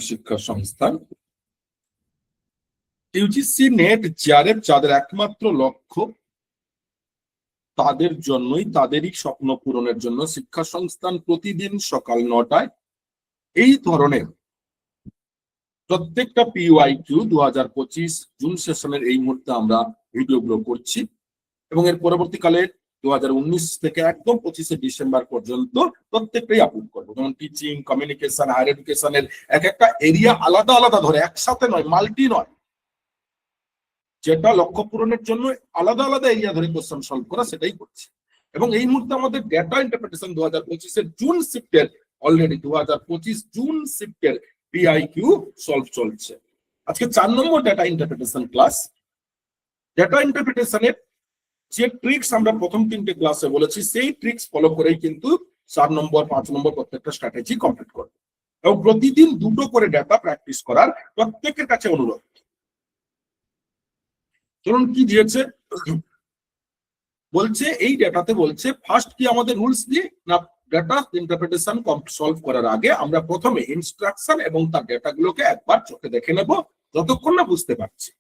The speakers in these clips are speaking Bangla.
শিক্ষা সংস্থান ইউজিসি নেট জিআরএফ যাদের একমাত্র লক্ষ্য তাদের জন্যই, তাদেরই স্বপ্ন পূরণের জন্য শিক্ষা সংস্থান প্রতিদিন সকাল 9টায় এই ধরনের প্রত্যেকটা পিওয়াইকিউ 2025 জুন সেশনের এই মুহূর্তে আমরা ভিডিওগুলো করছি এবং এর পরবর্তীকালে 2019 থেকে একদম 25শে ডিসেম্বর পর্যন্ত প্রত্যেকটাই আপলোড করবো। যেমন টিচিং, কমিউনিকেশন, হায়ার এডুকেশনের এক একটা এরিয়া আলাদা আলাদা ধরে, একসাথে নয়, মাল্টি নয়, যেটা লক্ষ্য পূরণের জন্য আলাদা আলাদা এরিয়া ধরে কোশ্চেন সলভ করা, সেটাই করছি। এবং এই মুহূর্তে আমাদের ডেটা ইন্টারপ্রিটেশন 2025-এর জুন শিফটের অলরেডি 2025 জুন শিফটের পিআইকিউ সলভ চলছে। আজকে 4 নম্বর ডেটা ইন্টারপ্রিটেশন ক্লাস। ডেটা ইন্টারপ্রিটেশনের যে ট্রিক্স আমরা প্রথম 3টে ক্লাসে বলেছি, সেই ট্রিক্স ফলো করেই কিন্তু 4 নম্বর 5 নম্বর প্রত্যেকটা স্ট্র্যাটেজি কমপ্লিট করবে এবং প্রতিদিন 2টো করে ডেটা প্র্যাকটিস করার প্রত্যেকের কাছে অনুরোধ। চলুন কি দিয়েছে বলছে, এই ডেটাতে বলছে ফার্স্ট কি আমাদের রুলস দিয়ে না, ডেটা ইন্টারপ্রিটেশন সলভ করার আগে আমরা প্রথমে ইনস্ট্রাকশন এবং তার ডেটাগুলোকে একবার চোখে দেখে নেব যতক্ষণ না বুঝতে পারছি।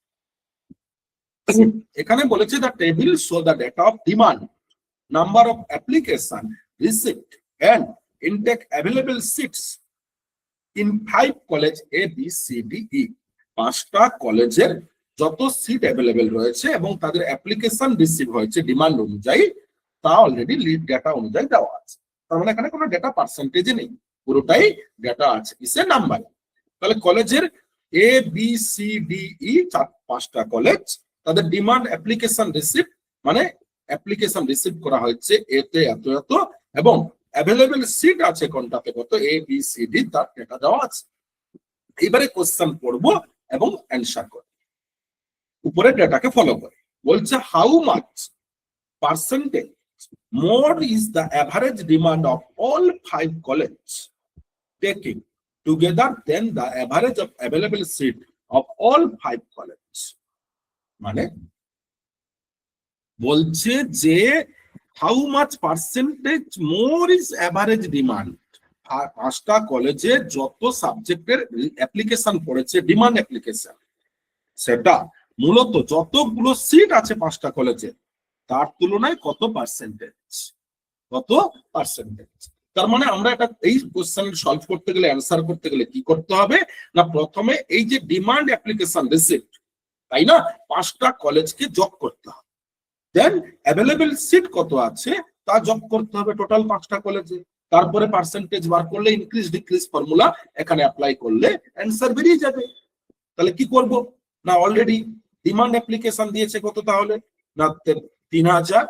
এখানে বলেছে the table show the data of demand, number of application, receipt and intake available seats in 5 college A B C D E. 5টা কলেজের যত সিট অ্যাভেলেবেল রয়েছে এবং তাদের অ্যাপ্লিকেশন রিসিভ হয়েছে ডিমান্ড অনুযায়ী, তা অলরেডি লিড ডেটা অনুযায়ী দেওয়া আছে। তার মানে এখানে কোনো ডেটা পার্সেন্টেজে নেই, পুরোটাই ডেটা আছে কিসে, নাম্বার। তাহলে কলেজের এ বি সি ডি ই 5টা কলেজ, তাদের ডিমান্ড অ্যাপ্লিকেশন রিসিভ মানে অ্যাপ্লিকেশন রিসিভ করা হয়েছে এতে এত এত এবং অ্যাভেলেবেল সিট আছে কোনটাতে কত, এ বি সি ডি, তার ডেটা দেওয়া আছে। এবারে কোশ্চেন পড়বো এবং অ্যান্সার করব উপরে ডেটাকে ফলো করে। বলছে how much percentage more is the average demand of all 5 college taking together then the average of available seat of all 5 college. মানে বলছে যে how much percentage more is average demand, 5টা কলেজে যত সাবজেক্টের অ্যাপ্লিকেশন পড়েছে, ডিমান্ড অ্যাপ্লিকেশন, সেটা মূলত যতগুলো সিট আছে 5টা কলেজে তার তুলনায় কত পার্সেন্টেজ, কত পার্সেন্টেজ। তার মানে আমরা এটা এই কোশ্চেন সলভ করতে গেলে, অ্যান্সার করতে গেলে কি করতে হবে না, প্রথমে এই যে ডিমান্ড অ্যাপ্লিকেশন রিসিপ্ট, তাই না, 5টা কলেজকে যোগ করতে হবে, দেন অ্যাভেলেবল সিট কত আছে তা যোগ করতে হবে টোটাল 5টা কলেজে, তারপরে পার্সেন্টেজ বার করলে ইনক্রিজ ডিক্রিজ ফর্মুলা এখানে অ্যাপ্লাই করলে অ্যান্সার বেরিয়ে যাবে। তাহলে কি করব না, অলরেডি ডিমান্ড অ্যাপ্লিকেশন দিয়েছে কত, তাহলে না 3000,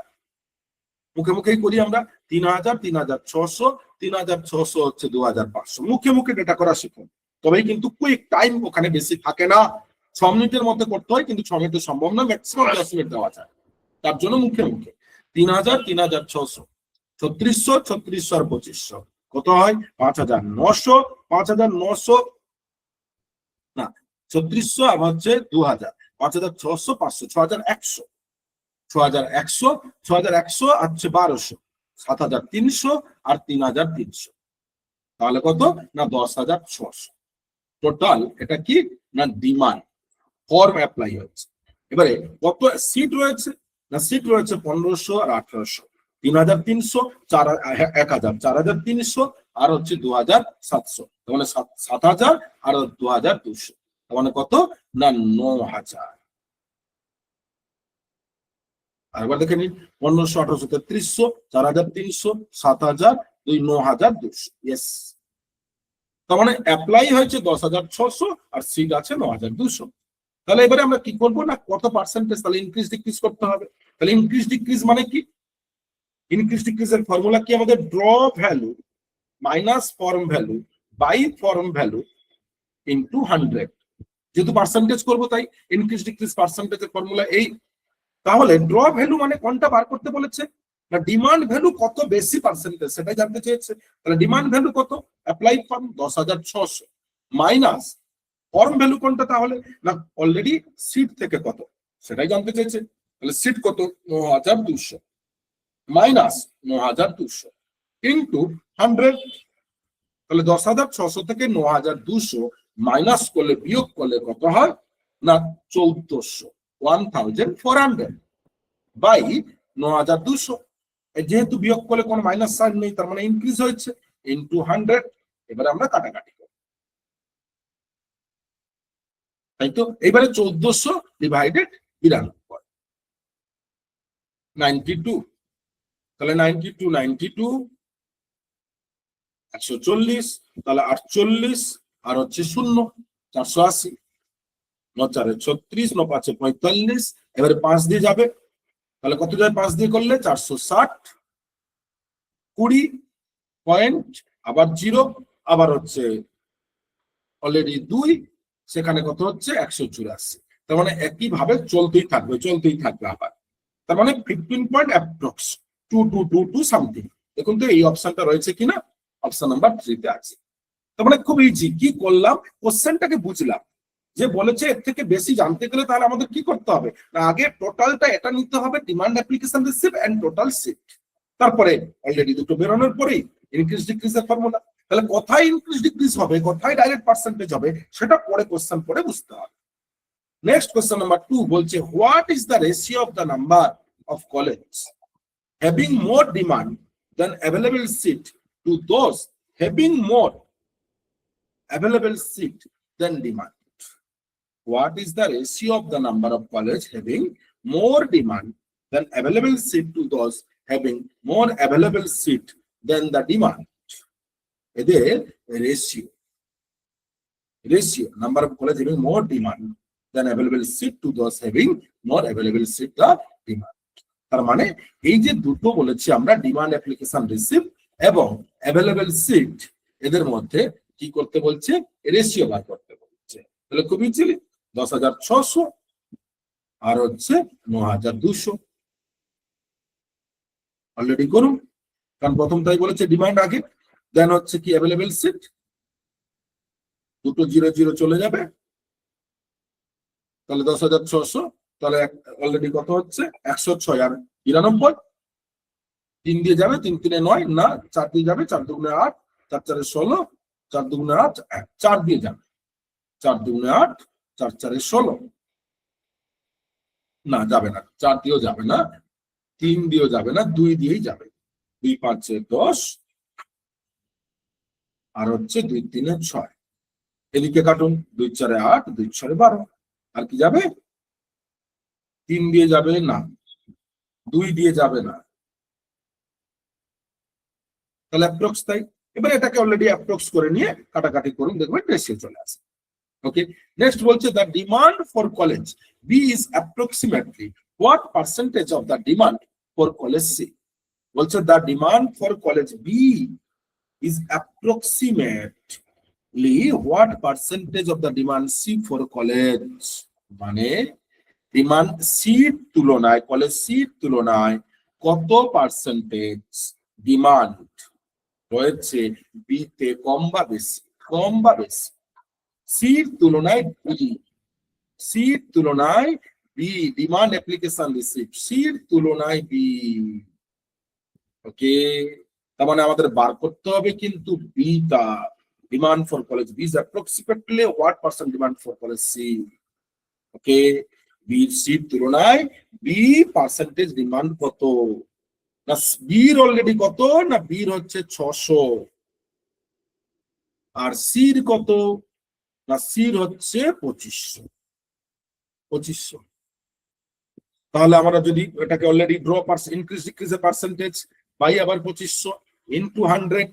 মুখে মুখেই করি আমরা, 3000, 3600, 3600 হচ্ছে 2500, মুখে মুখে ডেটা করা শিখুন, তবেই কিন্তু কুইক টাইম ওখানে বেশি থাকে না। 6 মিনিটের মধ্যে করতে হয়, কিন্তু 6 মিনিটে সম্ভব না, ম্যাক্সিমাম 10 মিনিট দেওয়া যায়, তার জন্য মুখে মুখে 3000, 3600, 3600, 3600 আর 2500 কত হয় 5900, 5900 না 3600 আবার হচ্ছে 2000, 5600, 500, 6100, 6100, 6100 আর হচ্ছে 1200, 7300 আর 3300, তাহলে কত না 10600 টোটাল। এটা কি না ডিমান্ড ফর্ম অ্যাপ্লাই হয়েছে। এবারে কত সিট রয়েছে না, সিট রয়েছে 1500 আর 1800, 3300, 1000, 4300 আর হচ্ছে 2700, মানে 7000 আর 2200, মানে কত না 9000। আরেকবার দেখে নিন, 1500, 1800, 3300, 4300, 7000, 9200, ইয়েস। তার মানে অ্যাপ্লাই হয়েছে 10600 আর সিট আছে 9200। তাহলে এবারে আমরা কি করবো না, কত পার্সেন্টেজ, তাহলে ইনক্রিজ ডিক্রিজ করতে হবে। তাহলে ইনক্রিজ ডিক্রিজ মানে কি, ইনক্রিজ ডিক্রিজের ফর্মুলা কি আমাদের, draw value minus form value by form value into 100, যেহেতু পার্সেন্টেজ করবো তাই ইনক্রিজ ডিক্রিজ পার্সেন্টেজের ফর্মুলা এই। তাহলে ড্র ভ্যালু মানে কোনটা বার করতে বলেছে না, ডিমান্ড ভ্যালু কত বেশি পার্সেন্টেজ সেটাই জানতে চেয়েছে। তাহলে ডিমান্ড ভ্যালু কত, apply form 10600 minus form value কোনটা, তাহলে না অলরেডি সিট থেকে কত সেটাই জানতে চেয়েছে। তাহলে সিট কত 9200 মাইনাস 9200 ইন্টু 100, তাহলে 10600 থেকে 9200 মাইনাস করলে বিয়োগ করলে কত হয় না 1400 1400 বাই 9200। যেহেতু বিয়োগ করলে কোনো মাইনাস সাইন নেই তার মানে ইনক্রিজ হয়েছে ইনটু 100। এবারে আমরা কাটাকাটি করব, তাই তো। এবারে 1400 ডিভাইডেড 92 92, তাহলে 92 140, তাহলে 48 আর হচ্ছে 0 480, 9 4 36, 9 5 45। এবারে 5 দিয়ে যাবে, তাহলে কত যায় 5 দিয়ে করলে 460, 20 পয়েন্ট, আবার 0, আবার হচ্ছে অলরেডি 2, সেখানে কত হচ্ছে 184। তার মানে একই ভাবে চলতেই থাকবে আবার। তার মানে 15 পয়েন্ট অ্যাপ্রক্স 2222 সামথিং। দেখুন তো এই অপশনটা রয়েছে কিনা, অপশন নাম্বার 3 তে আছে। তার মানে খুব ইজি। কি করলাম, কোশ্চেনটাকে বুঝলাম, যে বলেছে এর থেকে বেশি জানতে গেলে তাহলে আমাদের কি করতে হবে না, আগে টোটালটা এটা নিতে হবে, demand application receive and total shift. তারপরে অলরেডি দুটো বেরোনোর পরেই ইনক্রিজ ডিক্রিজের ফর্মুলা। তাহলে কোথায় ইনক্রিজ ডিক্রিজ হবে, কোথায় ডাইরেক্ট পার্সেন্টেজ হবে, সেটা পরে কোশ্চেন পড়ে বুঝতে হবে। নেক্সট কোশ্চেন নাম্বার 2 বলছে what is the ratio of the number of college having more demand than available seat to those having more available seat than demand. What is the ratio of the number of college having more demand than available seat to those having more available seat than the demand? এদের ratio number of college having more demand than available seat to those having more available seat the demand. তার মানে এই যে দুটো বলেছি আমরা, ডিমান্ড অ্যাপ্লিকেশন রিসিভ এবং অ্যাভেলেবল সিট, এদের মধ্যে কি করতে বলছে, রেশিও বার করতে বলছে। তাহলে খুব ইজিলি 10,600 আর হচ্ছে 9,200 অলরেডি করুন, কারণ প্রথমটাই বলেছে ডিমান্ড আগে, দেন হচ্ছে কি অ্যাভেলেবল সিট, দুটো 0 0 চলে যাবে, তাহলে 10,600, তাহলে অলরেডি কত হচ্ছে 106 আর 99, 3 দিয়ে যাবে, 3 3 9 না, 4 দিয়ে যাবে, 4 2 8, 4 4 16, 4 2 8, 4 দিয়ে যাবে, 4 2 8, 4 4 16, না যাবে না, 4 দিয়েও যাবে না, 3 দিয়েও যাবে না, 2 দিয়েই যাবে, 2 5 10 আর হচ্ছে 2 3 6, এদিকে কাটুন, 2 4 8, 2 6 12, আর কি যাবে, 3 দিয়ে যাবে না, 2 দিয়ে যাবে না, তাহলে অ্যাপ্রক্স তাই। এবার এটাকে অলরেডি অ্যাপ্রক্স করে নিয়ে কাটাকাটি করুন, দেখবেন রেশিও চলে আসে। ওকে, নেক্সট বলছে the demand for college B is approximately what percentage of the demand for college C. বলছে the demand for college B is approximately what percentage of the demand C for college. মানে ডিমান্ড সির তুলনায়, কলেজ সির তুলনায় কত পার্সেন্টেজ ডিমান্ড রয়েছে বিতে, কম বা বেশি, কম বা বেশি। সির তুলনায় বি, সির তুলনায় বি, ডিমান্ড অ্যাপ্লিকেশন রিসিভ সির তুলনায় বি। ওকে, তার মানে আমাদের বার করতে হবে কিন্তু বিটা, demand for college B is approximately what percent demand for college C. Okay, B সির তুলনায় বি পার্সেন্টেজ ডিমান্ড কত না, বির অলরেডি কত না, বির হচ্ছে 600 আর সির কত না, সির হচ্ছে 2500। তাহলে আমরা যদি এটাকে অলরেডি ড্র ইনক্রিজ ডিক্রিজের পার্সেন্টেজ বাই আবার 2500 ইনটু 100।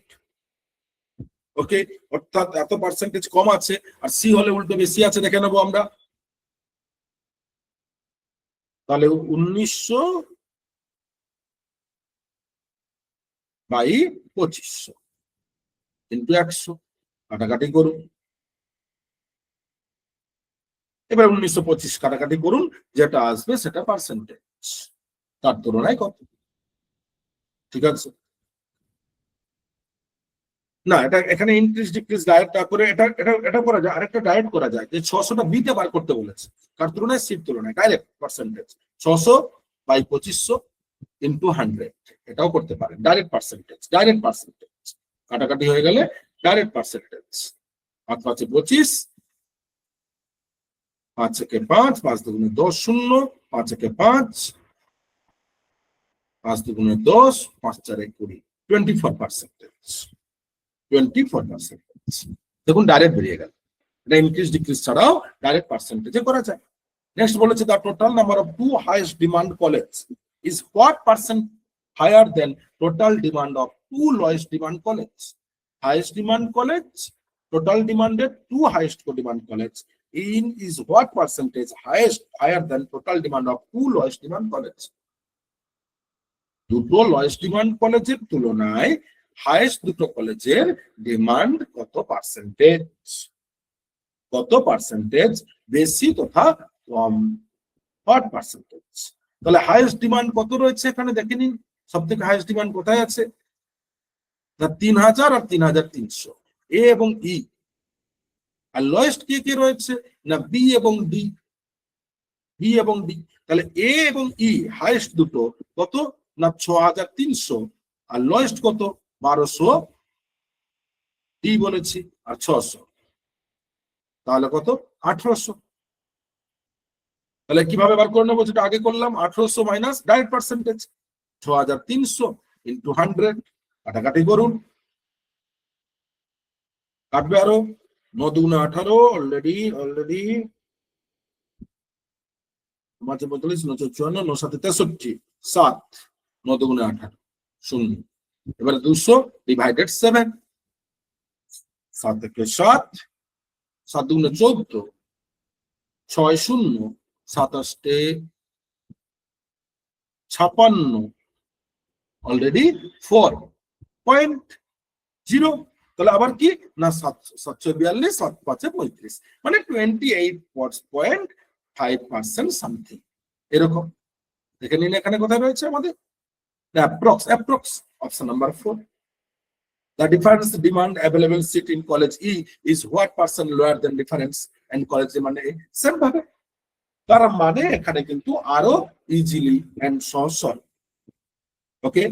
ওকে, অর্থাৎ এত পার্সেন্টেজ কম আছে আর সি হলে উল্টো বেশি আছে, দেখে নেবো আমরা। তাহলে 1900 বাই 2500 ইনটু 100, কাটাকাটি করুন। এবার 1925 কাটাকাটি করুন, যেটা আসবে সেটা পার্সেন্টেজ, তার তুলনায় কত। ঠিক আছে না, এটা এখানে ইনক্রিজ ডিক্রিজ ডায়েট করে এটা এটা এটা করা যায়, আরেকটা ডায়েট করা যায় যে 600টা বিতে বার করতে বলেছে, কার তুলনায় সিট তুলনায়, ডাইরেক্ট পার্সেন্টেজ 600 বাই 2500 ইনটু 100, এটাও করতে পারেন ডাইরেক্ট পার্সেন্টেজ। কাটাকাটি হয়ে গেলে ডাইরেক্ট পার্সেন্টেজ, 5 5 25 5 একে 5, 5 দুগুণে 10 শূন্য, 5 একে 5, 5 দুগুণে 10, 5 চারে 20, 24%। 24%। দেখুন ডাইরেক্ট বেরিয়ে গেল। এটা ইনক্রিজ ডিক্রিজ ছাড়াও ডাইরেক্ট পার্সেন্টেজে করা যায়। নেক্সট বলেছে the total number of 2 highest demand college is what percent higher than total demand of 2 lowest demand college. Highest demand college, total demanded 2 highest demand college in is what percentage highest higher than total demand of 2 lowest demand college. দুটো লোয়েস্ট ডিমান্ড কলেজের তুলনায় হাইয়েস্ট দুটো কলেজের ডিমান্ড কত পার্সেন্টেজ বেশি তথা কম, হোয়াট পার্সেন্টেজ। তাহলে হাইয়েস্ট ডিমান্ড কত রয়েছে এখানে দেখে নিন। সব থেকে হাইয়েস্ট ডিমান্ড কোথায় আছে? 3000 আর 3300, এ এবং ই। আর লোয়েস্ট কে রয়েছে না বি এবং ডি। তাহলে এ এবং ই হাইয়েস্ট দুটো কত না 6300, আর লোয়েস্ট কত 1200 ডি বলেছি, আর 600, তাহলে কত 1800। তাহলে কিভাবে বার করে নেবো? যেটা আগে করলাম, 1800 মাইনাস ডাইরেক্ট পার্সেন্টেজ 6300 ইন্টু 100, কাটাকাটি করুন, কাটবে আরো 9 দুগুণে 18, অলরেডি 5 45, 9 54, 9 7 63, 7, 9 দুগুণে 18, 0। এবারে 200 ডিভাইডেড 7, 7 থেকে 7, 7 দুগুণে 14, 6 0, 27 56, অলরেডি 4.0। তাহলে আবার কি না 742, 7 5 35, মানে 28.5% সামথিং, এরকম। দেখে নিন এখানে কোথায় রয়েছে আমাদের approx option number 4। The difference demand available seat in college E is what percent lower than difference and college demand A। Same ভাবে তার মানে এখানে কিন্তু আরো ইজিলি এন্ড সহজ। ওকে,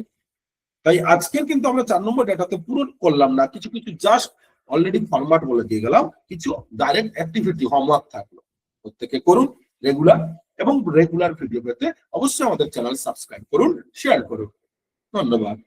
তাই আজকের কিন্তু আমরা 4 নম্বর ডেটাতে পূরণ করলাম না, কিছু জাস্ট অলরেডি ফরম্যাট বলে দিয়ে গেলাম, কিছু ডাইরেক্ট অ্যাক্টিভিটি হোমওয়ার্ক থাকলো, প্রত্যেকে করুন রেগুলার। এবং রেগুলার ভিডিও পেতে অবশ্যই আমাদের চ্যানেল সাবস্ক্রাইব করুন, শেয়ার করুন। ধন্যবাদ।